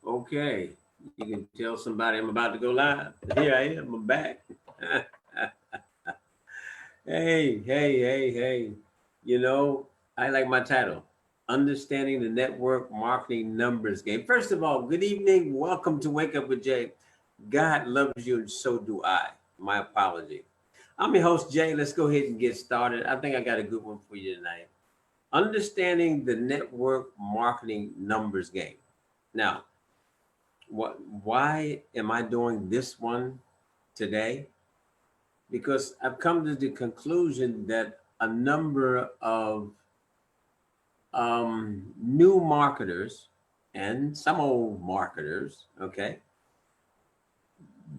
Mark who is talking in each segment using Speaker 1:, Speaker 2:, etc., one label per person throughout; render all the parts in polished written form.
Speaker 1: Okay, you can tell somebody I'm about to go live. Here I am, I'm back. Hey. You know, I like my title, Understanding the Network Marketing Numbers Game. First of all, good evening. Welcome to Wake Up with Jay. God loves you and so do I. My apology. I'm your host, Jay. Let's go ahead and get started. I think I got a good one for you tonight. Understanding the Network Marketing Numbers Game. Now, why am I doing this one today? Because I've come to the conclusion that a number of new marketers and some old marketers, okay,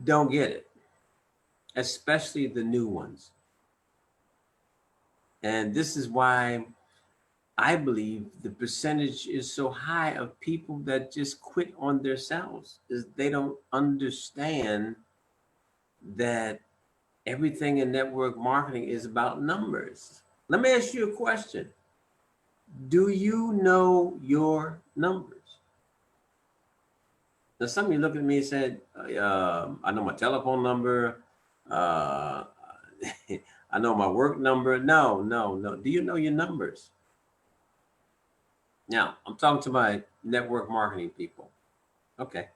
Speaker 1: don't get it, especially the new ones. And this is why I believe the percentage is so high of people that just quit on themselves, is they don't understand that everything in network marketing is about numbers. Let me ask you a question. Do you know your numbers? Now, some of you look at me and said, I know my telephone number. Uh, I know my work number. No. Do you know your numbers? Now, I'm talking to my network marketing people. Okay.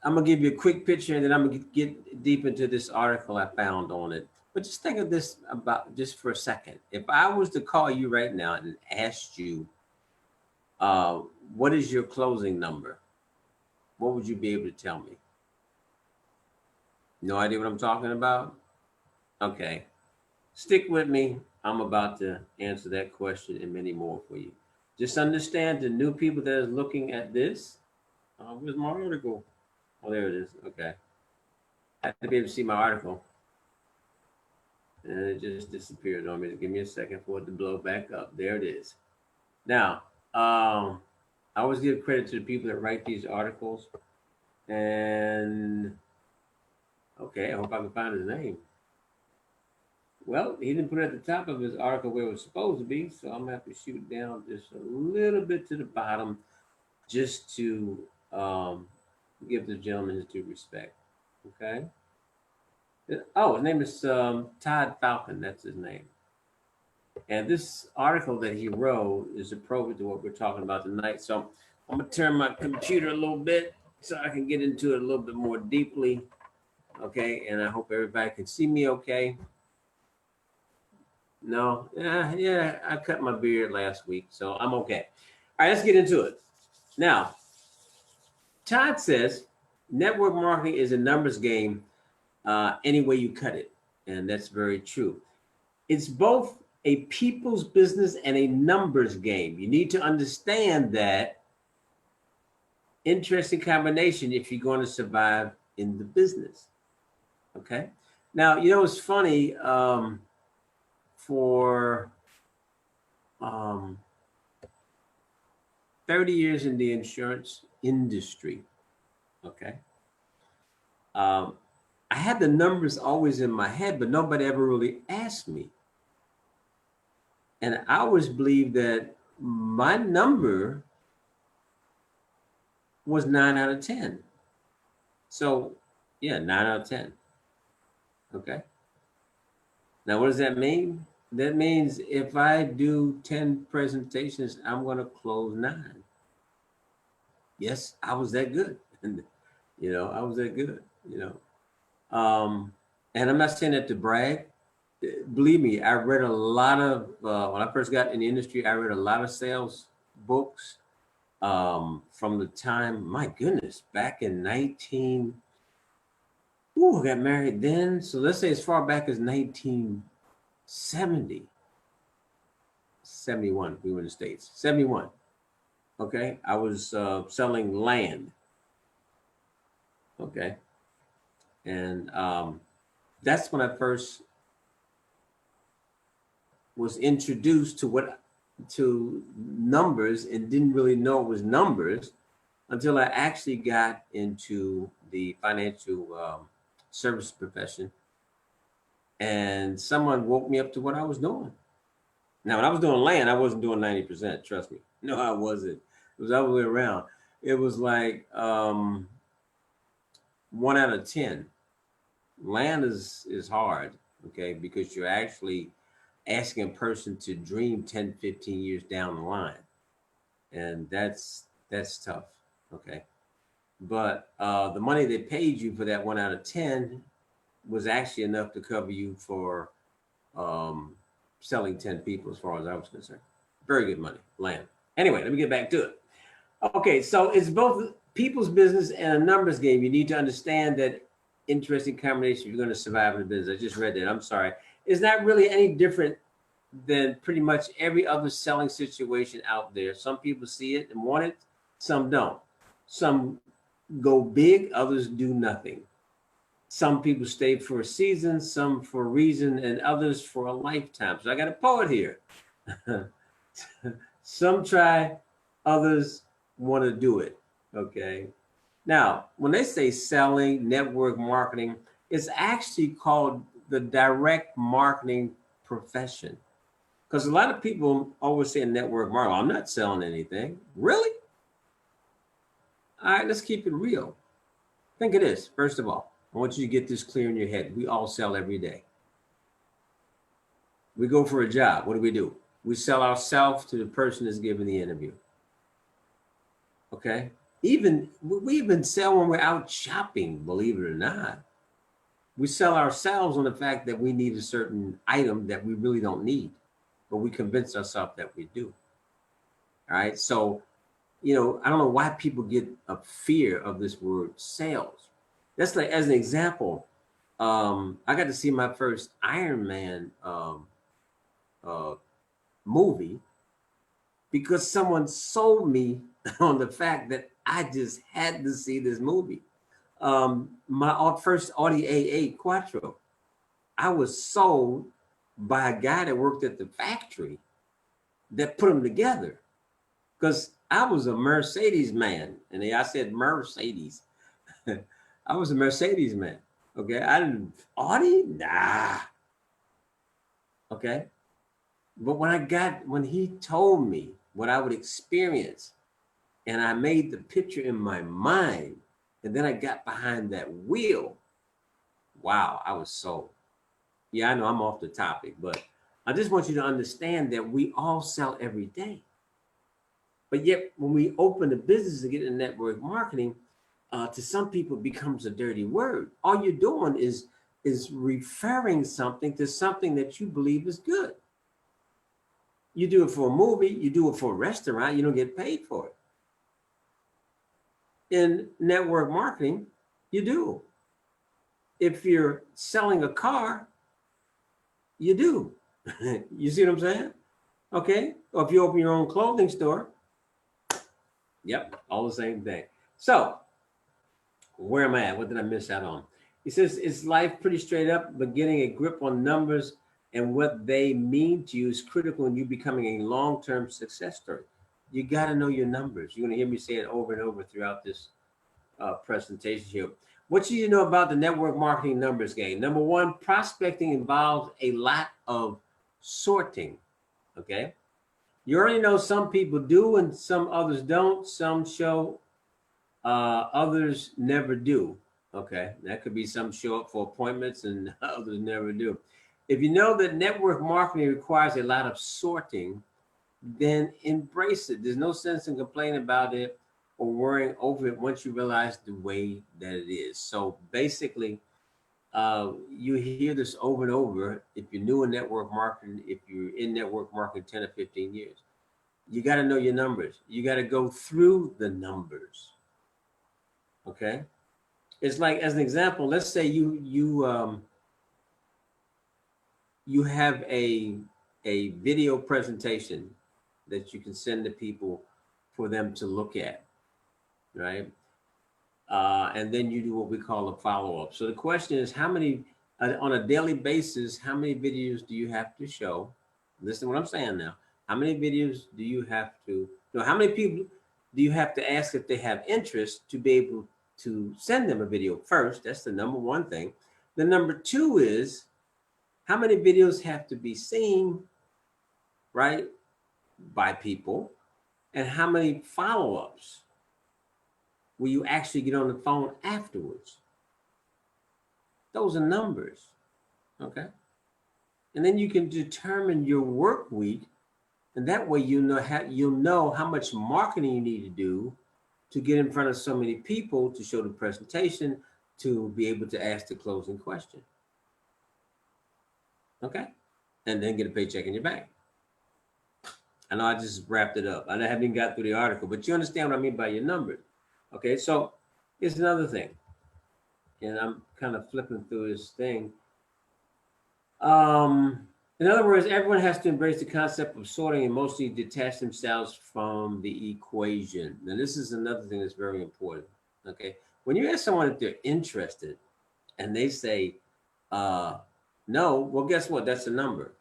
Speaker 1: I'm going to give you a quick picture and then I'm going to get deep into this article I found on it. But just think of this about just for a second. If I was to call you right now and ask you, what is your closing number? What would you be able to tell me? No idea what I'm talking about? Okay. Stick with me. I'm about to answer that question and many more for you. Just understand the new people that are looking at this. Where's my article? Oh, there it is. Okay. I have to be able to see my article. And it just disappeared on me. Give me a second for it to blow back up. There it is. Now, I always give credit to the people that write these articles. And okay, I hope I can find his name. Well, he didn't put it at the top of his article where it was supposed to be, so I'm gonna have to shoot down just a little bit to the bottom just to give the gentleman his due respect. Okay. Oh, his name is Todd Falcon. That's his name. And this article that he wrote is appropriate to what we're talking about tonight. So I'm gonna turn my computer a little bit so I can get into it a little bit more deeply. Okay, and I hope everybody can see me okay. No, yeah, I cut my beard last week, so I'm okay. All right, let's get into it. Now, Todd says network marketing is a numbers game any way you cut it. And that's very true. It's both a people's business and a numbers game. You need to understand that interesting combination if you're going to survive in the business. Okay. Now, you know, it's funny for 30 years in the insurance industry. Okay. I had the numbers always in my head, but nobody ever really asked me. And I always believed that my number was 9 out of 10. So, yeah, 9 out of 10. Okay. Now, what does that mean? That means if I do 10 presentations, I'm going to close 9. Yes, I was that good. You know, I was that good, you know. And I'm not saying that to brag. Believe me, I read a lot of, when I first got in the industry, I read a lot of sales books from the time, my goodness, back in 19, I got married then. So let's say as far back as 1970, 71, we were in the States, 71. Okay. I was selling land. Okay. And that's when I first was introduced to numbers and didn't really know it was numbers until I actually got into the financial service profession. And someone woke me up to what I was doing. Now, when I was doing land, I wasn't doing 90%. Trust me. No, I wasn't. It was all the way around. It was like 1 out of 10. Land is hard, okay, because you're actually asking a person to dream 10, 15 years down the line. And that's tough. Okay. But the money they paid you for that 1 out of 10 was actually enough to cover you for um, selling 10 people, as far as I was concerned. Very good money, land. Anyway, let me get back to it. Okay, so it's both people's business and a numbers game. You need to understand that interesting combination if you're going to survive in the business. I just read that. I'm sorry. It's not really any different than pretty much every other selling situation out there. Some people see it and want it, some don't. Some go big, others do nothing. Some people stay for a season, some for a reason, and others for a lifetime. So I got a poet here. Some try, others want to do it. Okay. Now, when they say selling, network marketing, it's actually called the direct marketing profession. Because a lot of people always say network marketing, I'm not selling anything. Really? All right, let's keep it real. Think of this. First of all, I want you to get this clear in your head. We all sell every day. We go for a job. What do? We sell ourselves to the person that's giving the interview. Okay? We even sell when we're out shopping, believe it or not. We sell ourselves on the fact that we need a certain item that we really don't need, but we convince ourselves that we do. All right. So, I don't know why people get a fear of this word sales. That's like, as an example, I got to see my first Iron Man uh, movie because someone sold me on the fact that I just had to see this movie. My first Audi A8 Quattro, I was sold by a guy that worked at the factory that put them together because I was a Mercedes man. And I said Mercedes. I was a Mercedes man. Okay. I didn't, Audi? Nah. Okay. But when he told me what I would experience, and I made the picture in my mind, and then I got behind that wheel, wow, I was sold. Yeah, I know I'm off the topic, but I just want you to understand that we all sell every day. But yet, when we open the business to get in network marketing, to some people it becomes a dirty word. All you're doing is referring something to something that you believe is good. You do it for a movie, you do it for a restaurant, you don't get paid for it. In network marketing, you do. If you're selling a car, you do. You see what I'm saying? Okay. Or if you open your own clothing store, yep, all the same thing. So, where am I at? What did I miss out on? He says, it's life pretty straight up, but getting a grip on numbers and what they mean to you is critical in you becoming a long-term success story. You got to know your numbers. You're going to hear me say it over and over throughout this presentation here. What should you know about the network marketing numbers game? Number one, prospecting involves a lot of sorting. Okay. You already know some people do and some others don't. Some show, others never do. Okay. That could be some show up for appointments and others never do. If you know that network marketing requires a lot of sorting, then embrace it. There's no sense in complaining about it or worrying over it once you realize the way that it is. So basically, you hear this over and over. If you're new in network marketing, if you're in network marketing 10 or 15 years, you got to know your numbers. You got to go through the numbers. Okay. It's like, as an example, let's say you have a video presentation that you can send to people for them to look at, right? And then you do what we call a follow-up. So the question is, how many, on a daily basis, how many videos do you have to show? Listen to what I'm saying now. How many videos do you have to, how many people do you have to ask if they have interest to be able to send them a video first? That's the number one thing. The number two is, how many videos have to be seen, right, by people, and how many follow-ups? will you actually get on the phone afterwards? Those are numbers, okay? And then you can determine your work week, and that way you'll know how much marketing you need to do to get in front of so many people to show the presentation to be able to ask the closing question. Okay? And then get a paycheck in your bank. I know I just wrapped it up. I haven't even got through the article, but you understand what I mean by your numbers. Okay, so here's another thing. And I'm kind of flipping through this thing. In other words, everyone has to embrace the concept of sorting and mostly detach themselves from the equation. Now, this is another thing that's very important. Okay, when you ask someone if they're interested and they say no, well, guess what? That's a number.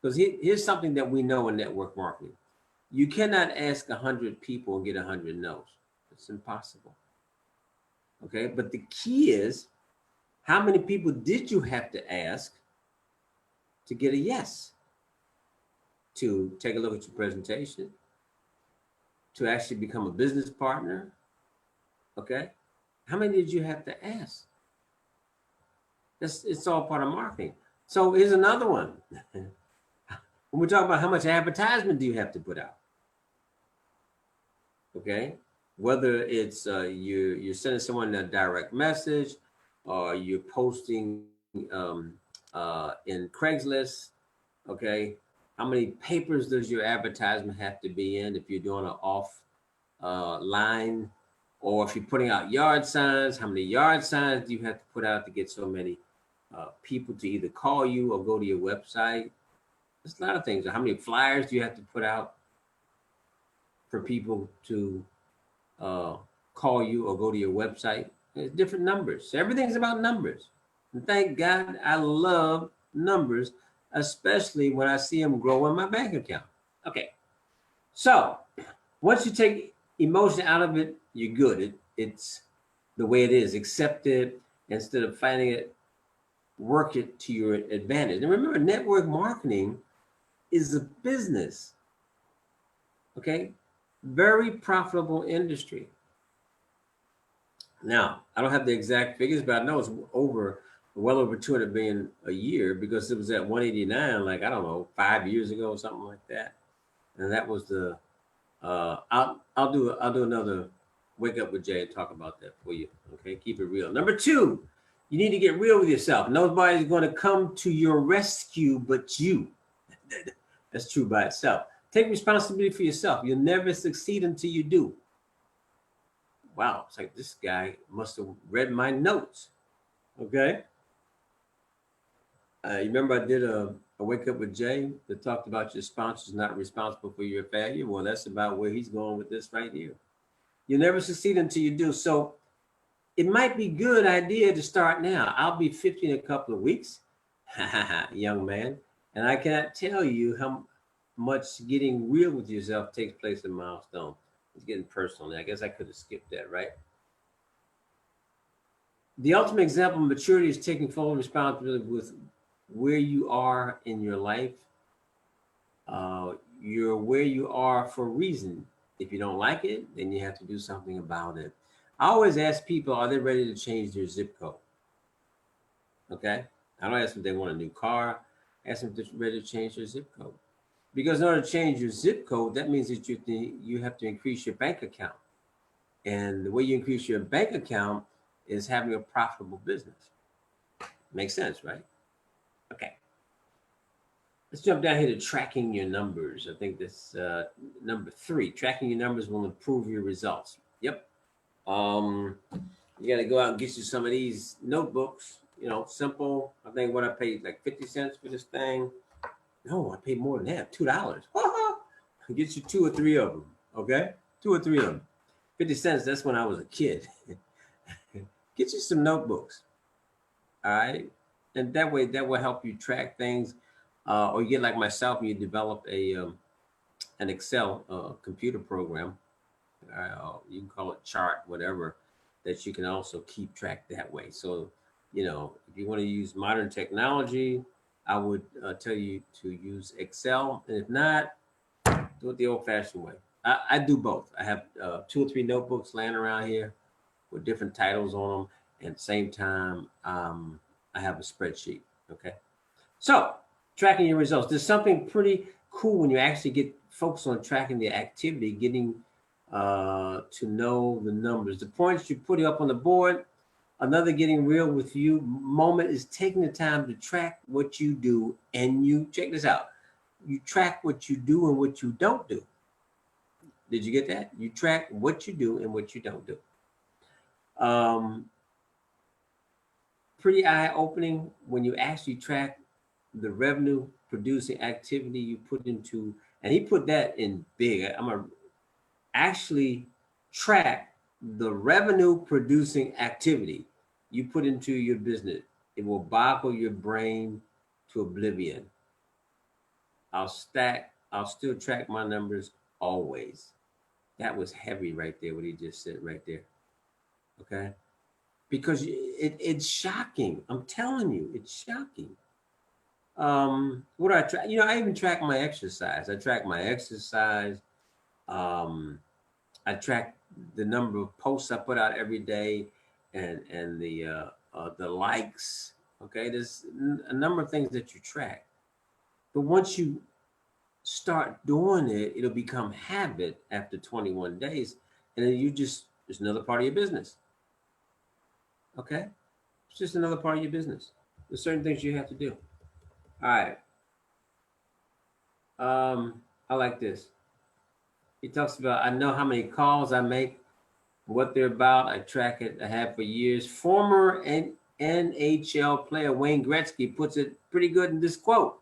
Speaker 1: Because here's something that we know in network marketing: you cannot ask 100 people and get 100 no's. It's impossible. Okay, but the key is, how many people did you have to ask to get a yes? To take a look at your presentation, to actually become a business partner. Okay, how many did you have to ask? It's all part of marketing. So here's another one. When we talk about how much advertisement do you have to put out, okay, whether it's you're sending someone a direct message, or you're posting in Craigslist, okay, how many papers does your advertisement have to be in if you're doing an off line, or if you're putting out yard signs, how many yard signs do you have to put out to get so many people to either call you or go to your website? There's a lot of things. How many flyers do you have to put out for people to call you or go to your website? There's different numbers. So everything's about numbers. And thank God I love numbers, especially when I see them grow in my bank account. Okay. So once you take emotion out of it, you're good. It's the way it is. Accept it instead of fighting it. Work it to your advantage. And remember, network marketing is a business. Okay, very profitable industry. Now, I don't have the exact figures, but I know it's well over 200 billion a year, because it was at 189, like, I don't know, 5 years ago or something like that. And that was the I'll do another Wake Up with Jay and talk about that for you. Okay, keep it real. Number 2, you need to get real with yourself. Nobody's going to come to your rescue but you. That's true by itself. Take responsibility for yourself. You'll never succeed until you do. Wow, it's like this guy must have read my notes. Okay. You remember I did a Wake Up with Jay that talked about your sponsors not responsible for your failure? Well, that's about where he's going with this right here. You'll never succeed until you do. So it might be a good idea to start now. I'll be 50 in a couple of weeks, young man. And I cannot tell you how much getting real with yourself takes place in Milestone. It's getting personal. I guess I could have skipped that, right? The ultimate example of maturity is taking full responsibility with where you are in your life. You're where you are for a reason. If you don't like it, then you have to do something about it. I always ask people, are they ready to change their zip code? Okay. I don't ask them if they want a new car. I ask them if they're ready to change their zip code. Because in order to change your zip code, that means that you have to increase your bank account. And the way you increase your bank account is having a profitable business. Makes sense, right? Okay. Let's jump down here to tracking your numbers. I think this number 3, tracking your numbers will improve your results. Yep. You got to go out and get you some of these notebooks, simple. I think what I paid, like 50 cents for this thing. No, I paid more than that, $2. Get you 2 or 3 of them, okay? 2 or 3 of them. 50 cents, that's when I was a kid. Get you some notebooks, all right? And that will help you track things. Or you get like myself, and you develop an Excel computer program. You can call it chart, whatever, that you can also keep track that way. So, if you want to use modern technology, I would tell you to use Excel. And if not, do it the old-fashioned way. I do both. I have 2 or 3 notebooks laying around here with different titles on them. And at the same time, I have a spreadsheet. Okay. So tracking your results. There's something pretty cool when you actually get focused on tracking the activity, getting to know the numbers, the points you put up on the board. Another getting real with you moment is taking the time to track what you do, and you check this out. You track what you do and what you don't do. Did you get that? You track what you do and what you don't do. Um, Pretty eye-opening when you actually track the revenue producing activity you put into, and he put that in big. I'm gonna actually track the revenue producing activity you put into your business. It will boggle your brain to oblivion. I'll still track my numbers always. That was heavy right there, what he just said right there. Okay. Because it's shocking. I'm telling you, it's shocking. What do I track? I even track my exercise. I track my exercise. Um, I track the number of posts I put out every day, and the likes. Okay, there's a number of things that you track. But once you start doing it, it'll become habit after 21 days, and then it's another part of your business. Okay, it's just another part of your business. There's certain things you have to do. All right. I like this. He talks about, I know how many calls I make, what they're about. I track it. I have for years. Former NHL player Wayne Gretzky puts it pretty good in this quote.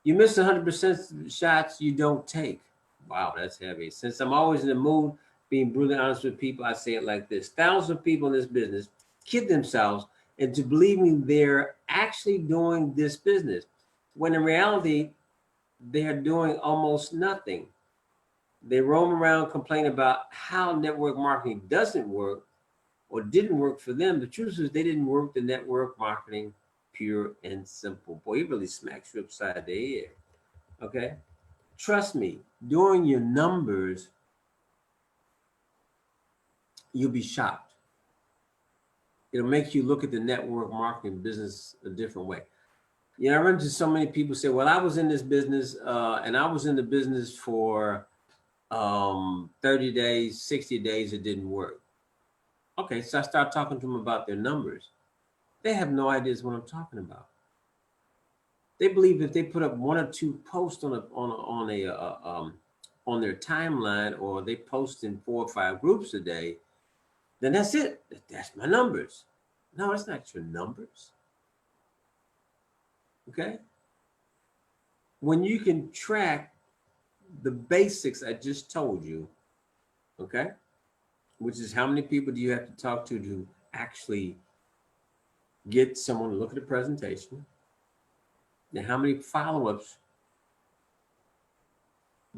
Speaker 1: You miss 100% shots you don't take. Wow, that's heavy. Since I'm always in the mood, being brutally honest with people, I say it like this. Thousands of people in this business kid themselves into believing they're actually doing this business, when in reality, they're doing almost nothing. They roam around complaining about how network marketing doesn't work or didn't work for them. The truth is they didn't work the network marketing, pure and simple. Boy, he really smacks you upside the head. Okay? Trust me, doing your numbers, you'll be shocked. It'll make you look at the network marketing business a different way. I run into so many people say, well, I was in this business and I was in the business for 30 days, 60 days, it didn't work. Okay, so I start talking to them about their numbers. They have no ideas what I'm talking about. They believe if they put up 1 or 2 posts on their timeline, or they post in 4 or 5 groups a day, then that's it. That's my numbers. No, it's not your numbers. Okay? When you can track the basics I just told you, okay, which is how many people do you have to talk to actually get someone to look at the presentation, and how many follow-ups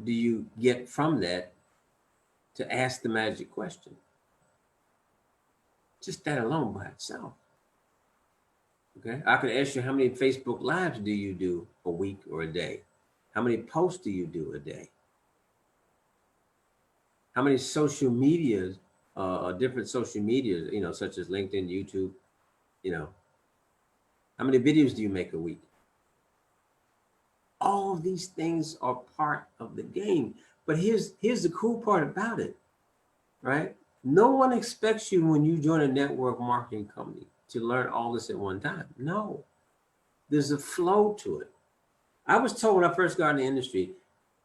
Speaker 1: do you get from that to ask the magic question? Just that alone by itself. Okay, I could ask you, how many Facebook Lives do you do a week or a day? How many posts do you do a day? How many social medias, different social medias, such as LinkedIn, YouTube, how many videos do you make a week? All of these things are part of the game. But here's the cool part about it, right? No one expects you, when you join a network marketing company, to learn all this at one time. No, there's a flow to it. I was told when I first got in the industry,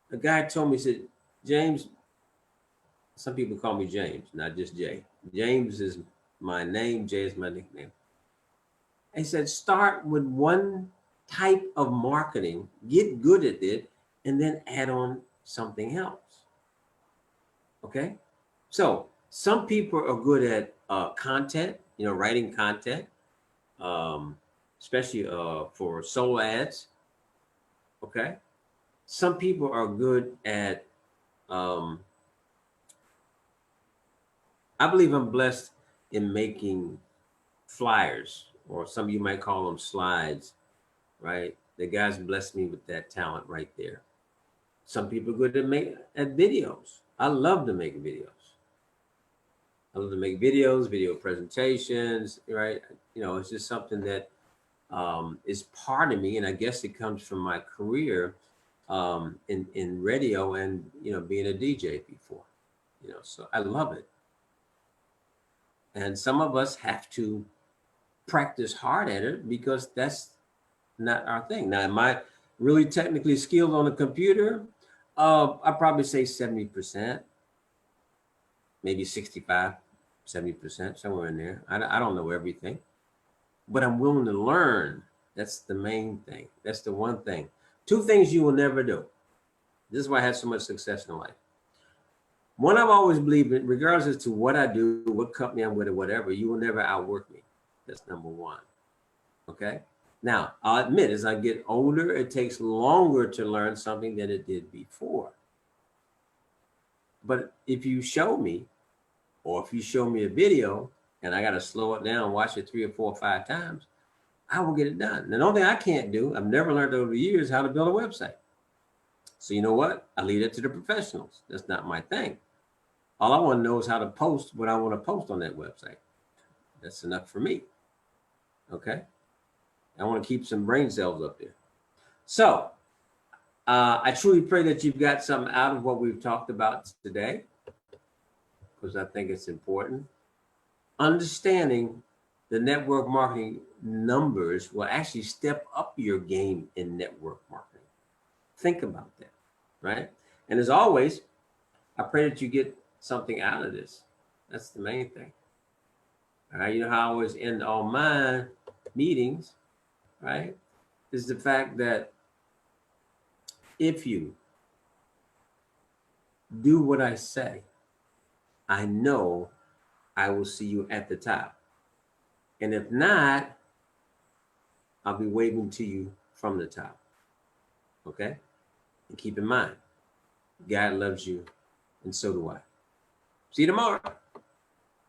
Speaker 1: a guy told me, he said, James, some people call me James, not just Jay. James is my name, Jay is my nickname. He said, start with one type of marketing, get good at it, and then add on something else. Okay? So some people are good at content, writing content, especially for solo ads. Okay? Some people are good at, I believe I'm blessed in making flyers, or some of you might call them slides, right? The guys blessed me with that talent right there. Some people are good at videos. I love to make videos. I love to make videos, video presentations, right? It's just something that is part of me, and I guess it comes from my career in radio and being a DJ before. So I love it. And some of us have to practice hard at it because that's not our thing. Now, am I really technically skilled on a computer? I'd probably say 70%, maybe 65, 70%, somewhere in there. I don't know everything, but I'm willing to learn. That's the main thing. That's the one thing. Two things you will never do. This is why I had so much success in life. One, I've always believed in, regardless as to what I do, what company I'm with, or whatever, you will never outwork me. That's number one. Okay. Now, I'll admit, as I get older, it takes longer to learn something than it did before. But if you show me, or if you show me a video and I got to slow it down, watch it 3 or 4 or 5 times, I will get it done. And the only thing I can't do, I've never learned over the years how to build a website. So you know what? I leave it to the professionals. That's not my thing. All I want to know is how to post what I want to post on that website. That's enough for me. Okay. I want to keep some brain cells up there. So I truly pray that you've got something out of what we've talked about today, because I think it's important. Understanding the network marketing numbers will actually step up your game in network marketing. Think about that, right? And as always, I pray that you get something out of this. That's the main thing. All right. You know how I always end all my meetings, right? Is the fact that if you do what I say, I know I will see you at the top. And if not, I'll be waving to you from the top. Okay? And keep in mind, God loves you, and so do I. See you tomorrow.